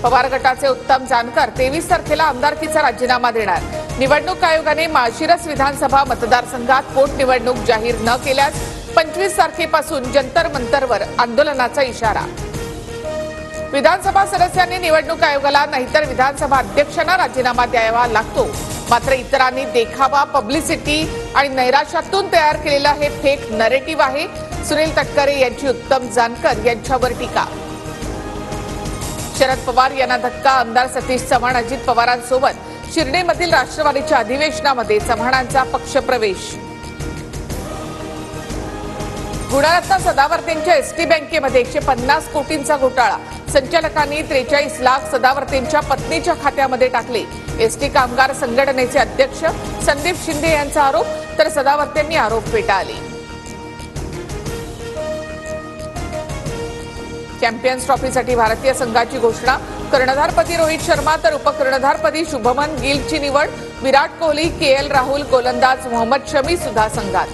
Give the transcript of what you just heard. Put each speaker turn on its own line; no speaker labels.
पवार गटाचे उत्तम जानकर 23 तारखेला आमदारकीचा राजीनामा देणार। निवडणूक आयोगाने माळशिरस विधानसभा मतदारसंघात पोटनिवडणूक जाहीर न केल्यास 25 तारखेपासून जंतर मंतरवर आंदोलनाचा इशारा। विधानसभा सदस्यांनी निवडणूक आयोगाला नाहीतर विधानसभा अध्यक्षांना राजीनामा द्यावा लागतो। मात्र इतरांनी देखावा, पब्लिसिटी आणि नैराश्यातून तयार केलेला हे फेक नरेटिव्ह आहे। सुनील तटकरे यांची उत्तम जानकर यांच्यावर टीका। शरद पवार यांना धक्का, आमदार सतीश चव्हाण अजित पवारांसोबत शिर्डीमधील राष्ट्रवादीच्या अधिवेशनामध्ये चव्हाणांचा पक्षप्रवेश। गुणरत्न सदावर्तेंच्या एसटी बँकेमध्ये 150 कोटींचा घोटाळा। संचालकांनी 43 लाख सदावर्तेंच्या पत्नीच्या खात्यामध्ये टाकले। एसटी कामगार संघटनेचे अध्यक्ष संदीप शिंदे यांचा आरोप, तर सदावर्तेंनी आरोप फेटाळले। चॅम्पियन्स ट्रॉफीसाठी भारतीय संघाची घोषणा। कर्णधारपदी रोहित शर्मा तर उपकर्णधारपदी शुभमन गिलची निवड। विराट कोहली, केएल राहुल, गोलंदाज मोहम्मद शमी सुद्धा संघात।